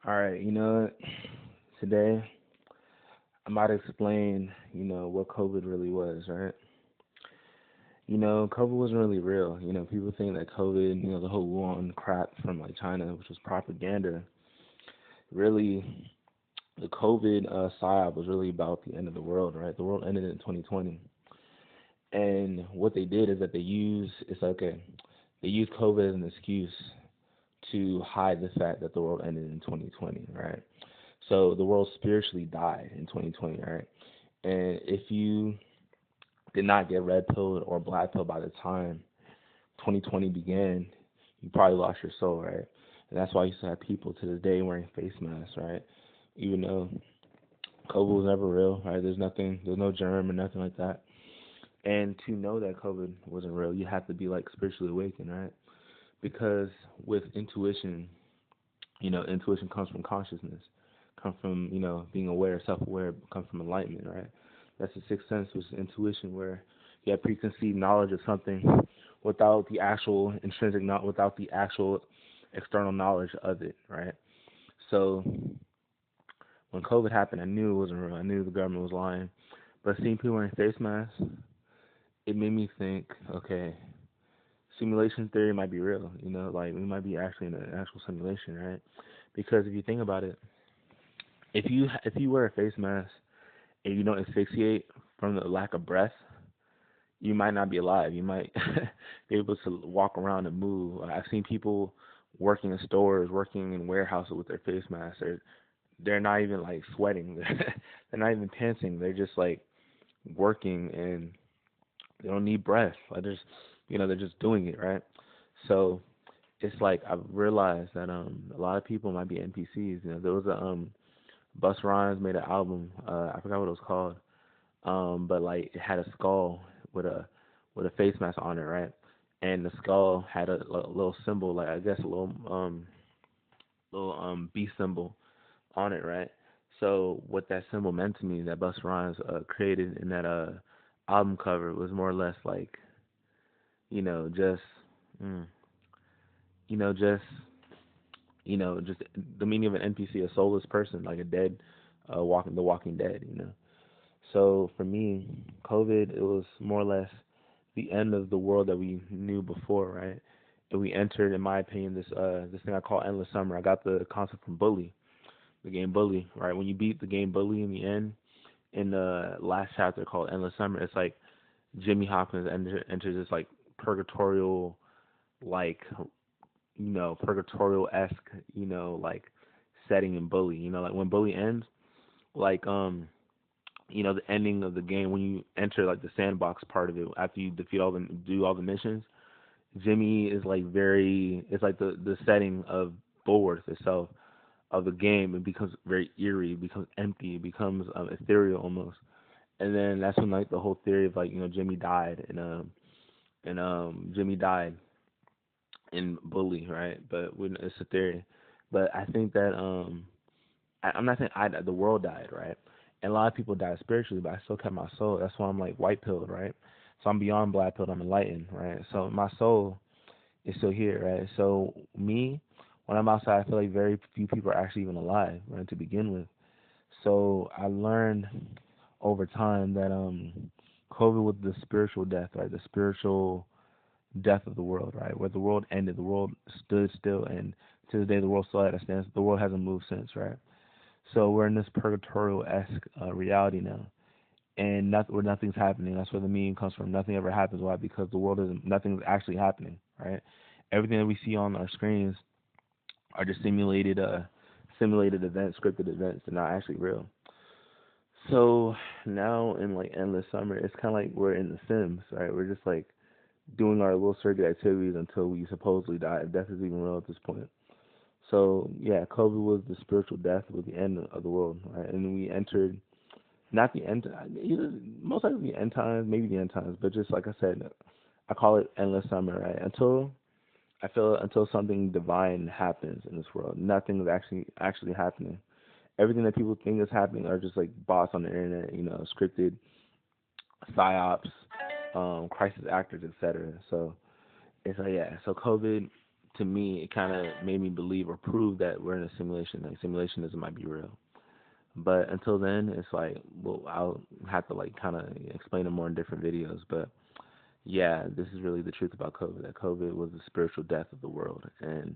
All right, today I'm about to explain, what COVID really was, right? COVID wasn't really real. People think that COVID, the whole Wuhan crap from like China, which was propaganda, really, the COVID psyop was really about the end of the world, right? The world ended in 2020. And what they did is that they used COVID as an excuse to hide the fact that the world ended in 2020, right? So the world spiritually died in 2020, right? And if you did not get red pilled or black pilled by the time 2020 began, you probably lost your soul, right? And that's why you still have people to this day wearing face masks, right? Even though COVID was never real, right? There's no germ or nothing like that. And to know that COVID wasn't real, you have to be like spiritually awakened, right? Because with intuition, intuition comes from consciousness, comes from, being aware, self-aware, comes from enlightenment, right? That's the sixth sense, which is intuition, where you have preconceived knowledge of something without the actual intrinsic, not without the actual external knowledge of it, right? So when COVID happened, I knew it wasn't real. I knew the government was lying. But seeing people wearing face masks, it made me think, okay, simulation theory might be real. Like we might be actually in an actual simulation, right? Because if you think about it, if you wear a face mask and you don't asphyxiate from the lack of breath, you might not be alive. You might be able to walk around and move. I've seen people working in stores, working in warehouses with their face masks. They're not even like sweating. They're not even panting. They're just like working and they don't need breath. They're just doing it, right? So it's like I've realized that a lot of people might be NPCs. There was a Busta Rhymes made an album. I forgot what it was called. But like it had a skull with a face mask on it, right? And the skull had a little symbol, like I guess a little beast symbol on it, right? So what that symbol meant to me, that Busta Rhymes created in that album cover, was more or less like, just, mm, you know, just just the meaning of an NPC, a soulless person, like a dead, the Walking Dead. So for me, COVID, it was more or less the end of the world that we knew before, right? And we entered, in my opinion, this thing I call endless summer. I got the concept from Bully, the game Bully, right? When you beat the game Bully in the end, in the last chapter called Endless Summer, it's like Jimmy Hopkins enters this like purgatorial, like purgatorial esque, like setting in Bully. Like when Bully ends, like the ending of the game when you enter like the sandbox part of it after you do all the missions. Jimmy is like it's like the setting of Bullworth itself of the game. It becomes very eerie, it becomes empty, it becomes ethereal almost. And then that's when like the whole theory of like Jimmy died and Jimmy died in Bully, right? But when it's a theory. But I think that I'm not saying the world died, right? And a lot of people died spiritually, but I still kept my soul. That's why I'm like white pilled, right? So I'm beyond black pilled. I'm enlightened, right? So my soul is still here, right? So me, when I'm outside, I feel like very few people are actually even alive, right? To begin with. So I learned over time that COVID was the spiritual death, right? The spiritual death of the world, right? Where the world ended, the world stood still, and to this day, the world still at a stance. The world hasn't moved since, right? So we're in this purgatorial esque reality now, and where nothing's happening. That's where the meme comes from. Nothing ever happens. Why? Because the world isn't. Nothing's actually happening, right? Everything that we see on our screens are just simulated events, scripted events. They're not actually real. So now in like endless summer, it's kind of like we're in The Sims, right? We're just like doing our little circuit activities until we supposedly die. If death is even real at this point. So yeah, COVID was the spiritual death, was the end of the world, right? And we entered not the end, either most likely the end times, maybe the end times, but just like I said, I call it endless summer, right? Until something divine happens in this world, nothing is actually happening. Everything that people think is happening are just like bots on the internet, scripted psyops, crisis actors, etc. So it's like yeah, so COVID to me, it kind of made me believe or prove that we're in a simulation. Like simulationism might be real. But until then, it's like, well, I'll have to like kind of explain it more in different videos. But yeah, this is really the truth about COVID. That COVID was the spiritual death of the world, and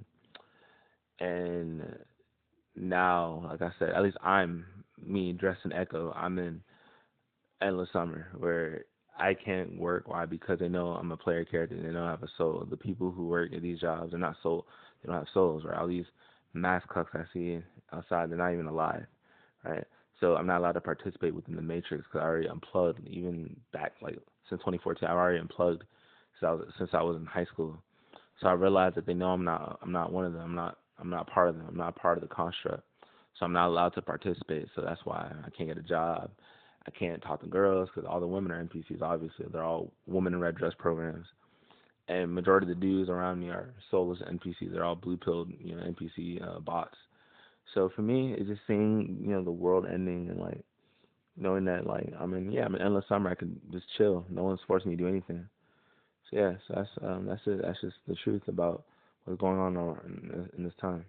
now, like I said, at least I'm me dressed in Echo. I'm in endless summer where I can't work. Why? Because they know I'm a player character. And they don't have a soul. The people who work at these jobs are not soul. They don't have souls. Right? All these mass cucks I see outside, they're not even alive. Right? So I'm not allowed to participate within the matrix because I already unplugged. Even back like since 2014, I've already unplugged since I was in high school. So I realized that they know I'm not one of them. I'm not part of them. I'm not part of the construct. So I'm not allowed to participate. So that's why I can't get a job. I can't talk to girls because all the women are NPCs. Obviously, they're all women in red dress programs, and majority of the dudes around me are soulless NPCs. They're all blue pilled, NPC bots. So for me, it's just seeing the world ending and like knowing that like I'm in endless summer. I can just chill. No one's forcing me to do anything. So yeah, so that's it. That's just the truth about what's going on in this time.